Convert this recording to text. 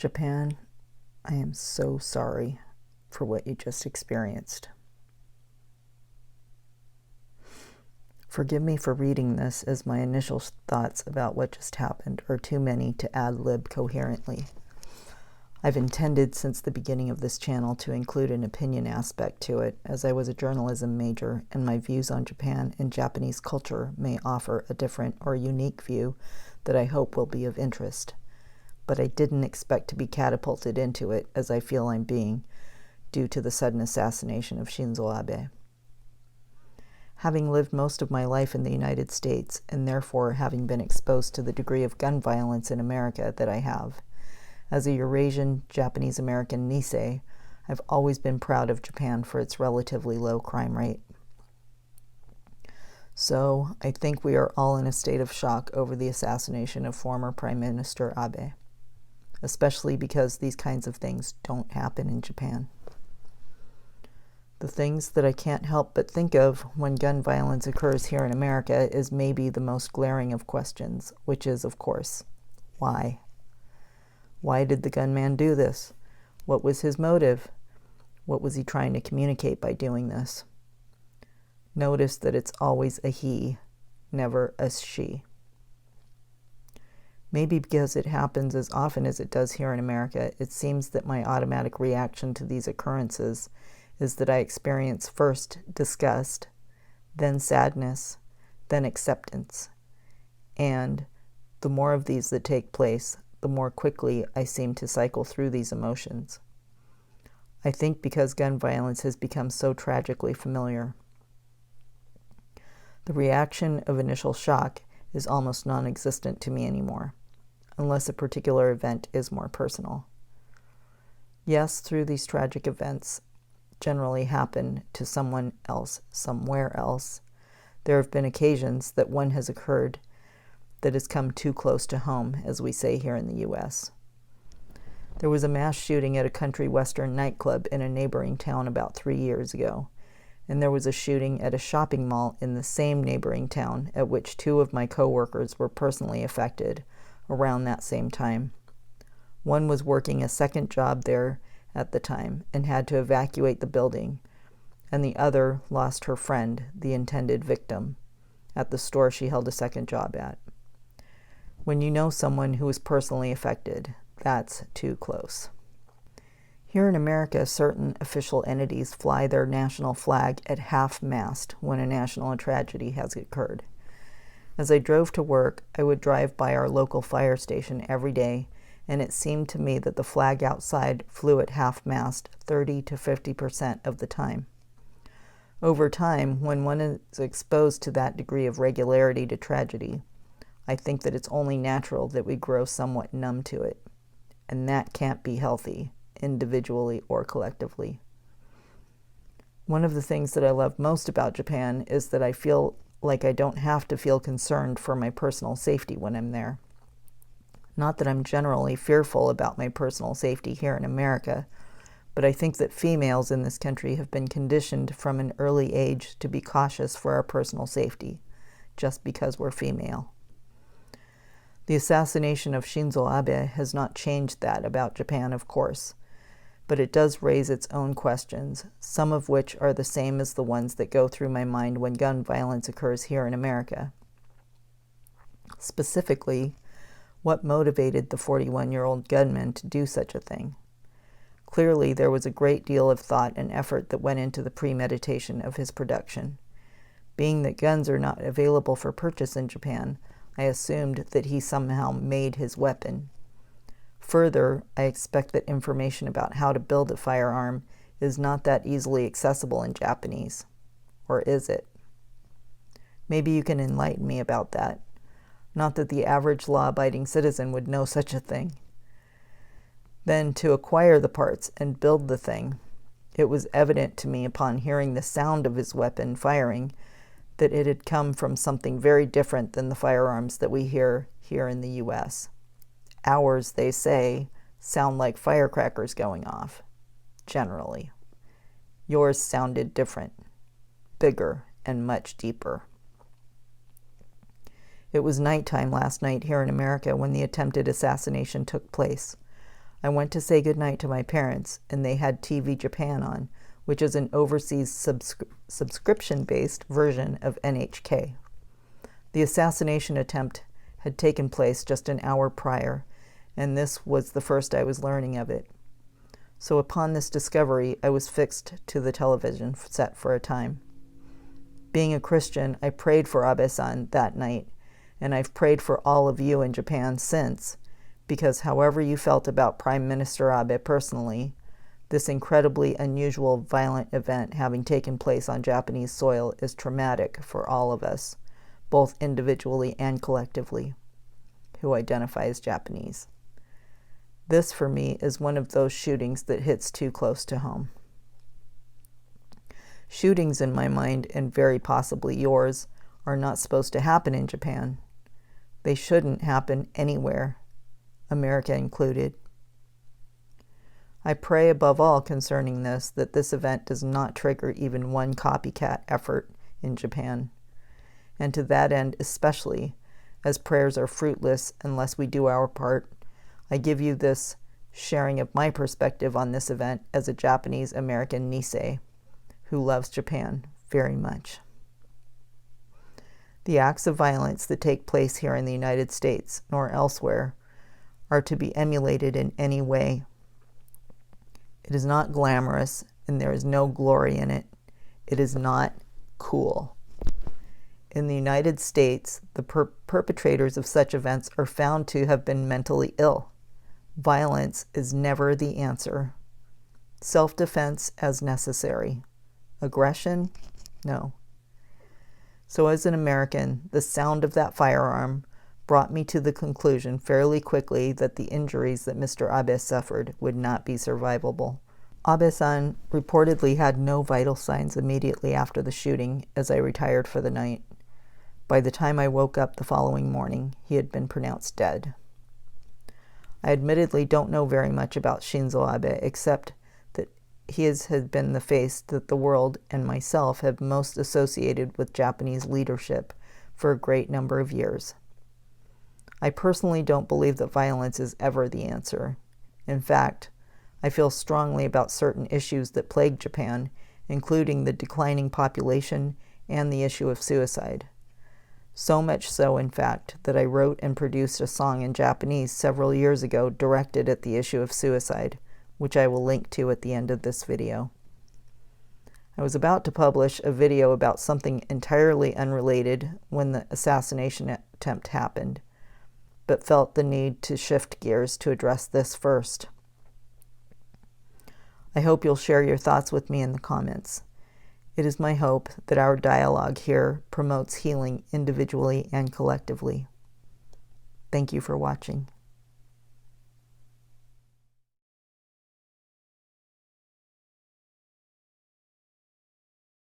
Japan, I am so sorry for what you just experienced. Forgive me for reading this, as my initial thoughts about what just happened are too many to ad-lib coherently. I've intended since the beginning of this channel to include an opinion aspect to it, as I was a journalism major and my views on Japan and Japanese culture may offer a different or unique view that I hope will be of interest. But I didn't expect to be catapulted into it, as I feel I'm being, due to the sudden assassination of Shinzo Abe. Having lived most of my life in the United States, and therefore having been exposed to the degree of gun violence in America that I have, as a Eurasian Japanese-American Nisei, I've always been proud of Japan for its relatively low crime rate. So, I think we are all in a state of shock over the assassination of former Prime Minister Abe, especially because these kinds of things don't happen in Japan. The things that I can't help but think of when gun violence occurs here in America is maybe the most glaring of questions, which is, of course, why? Why did the gunman do this? What was his motive? What was he trying to communicate by doing this? Notice that it's always a he, never a she. Maybe because it happens as often as it does here in America, it seems that my automatic reaction to these occurrences is that I experience first disgust, then sadness, then acceptance. And the more of these that take place, the more quickly I seem to cycle through these emotions. I think because gun violence has become so tragically familiar. The reaction of initial shock is almost non-existent to me anymore, unless a particular event is more personal. Yes, through these tragic events, generally happen to someone else somewhere else, there have been occasions that one has occurred that has come too close to home, as we say here in the U.S. There was a mass shooting at a country western nightclub in a neighboring town about 3 years ago, and there was a shooting at a shopping mall in the same neighboring town at which 2 of my co-workers were personally affected around that same time. One was working a second job there at the time and had to evacuate the building, and the other lost her friend, the intended victim, at the store she held a second job at. When you know someone who is personally affected, that's too close. Here in America, certain official entities fly their national flag at half-mast when a national tragedy has occurred. As I drove to work, I would drive by our local fire station every day, and it seemed to me that the flag outside flew at half-mast 30 to 50% of the time. Over time, when one is exposed to that degree of regularity to tragedy, I think that it's only natural that we grow somewhat numb to it, and that can't be healthy, individually or collectively. One of the things that I love most about Japan is that I feel like I don't have to feel concerned for my personal safety when I'm there. Not that I'm generally fearful about my personal safety here in America, but I think that females in this country have been conditioned from an early age to be cautious for our personal safety, just because we're female. The assassination of Shinzo Abe has not changed that about Japan, of course, but it does raise its own questions, some of which are the same as the ones that go through my mind when gun violence occurs here in America. Specifically, what motivated the 41-year-old gunman to do such a thing? Clearly, there was a great deal of thought and effort that went into the premeditation of his production. Being that guns are not available for purchase in Japan, I assumed that he somehow made his weapon. Further, I expect that information about how to build a firearm is not that easily accessible in Japanese. Or is it? Maybe you can enlighten me about that. Not that the average law-abiding citizen would know such a thing. Then, to acquire the parts and build the thing, it was evident to me upon hearing the sound of his weapon firing that it had come from something very different than the firearms that we hear here in the U.S. Ours, they say, sound like firecrackers going off, generally. Yours sounded different, bigger, and much deeper. It was nighttime last night here in America when the attempted assassination took place. I went to say goodnight to my parents, and they had TV Japan on, which is an overseas subscription-based version of NHK. The assassination attempt had taken place just an hour prior, and this was the first I was learning of it. So upon this discovery, I was fixed to the television set for a time. Being a Christian, I prayed for Abe-san that night, and I've prayed for all of you in Japan since, because however you felt about Prime Minister Abe personally, this incredibly unusual violent event having taken place on Japanese soil is traumatic for all of us, both individually and collectively, who identify as Japanese. This, for me, is one of those shootings that hits too close to home. Shootings, in my mind, and very possibly yours, are not supposed to happen in Japan. They shouldn't happen anywhere, America included. I pray above all concerning this that this event does not trigger even one copycat effort in Japan. And to that end especially, as prayers are fruitless unless we do our part, I give you this sharing of my perspective on this event as a Japanese American Nisei who loves Japan very much. The acts of violence that take place here in the United States, nor elsewhere, are to be emulated in any way. It is not glamorous, and there is no glory in it. It is not cool. In the United States, the perpetrators of such events are found to have been mentally ill. Violence is never the answer. Self-defense as necessary. Aggression? No. So as an American, the sound of that firearm brought me to the conclusion fairly quickly that the injuries that Mr. Abe suffered would not be survivable. Abe-san reportedly had no vital signs immediately after the shooting as I retired for the night. By the time I woke up the following morning, he had been pronounced dead. I admittedly don't know very much about Shinzo Abe, except that he has been the face that the world and myself have most associated with Japanese leadership for a great number of years. I personally don't believe that violence is ever the answer. In fact, I feel strongly about certain issues that plague Japan, including the declining population and the issue of suicide. So much so, in fact, that I wrote and produced a song in Japanese several years ago directed at the issue of suicide, which I will link to at the end of this video. I was about to publish a video about something entirely unrelated when the assassination attempt happened, but felt the need to shift gears to address this first. I hope you'll share your thoughts with me in the comments. It is my hope that our dialogue here promotes healing individually and collectively. Thank you for watching.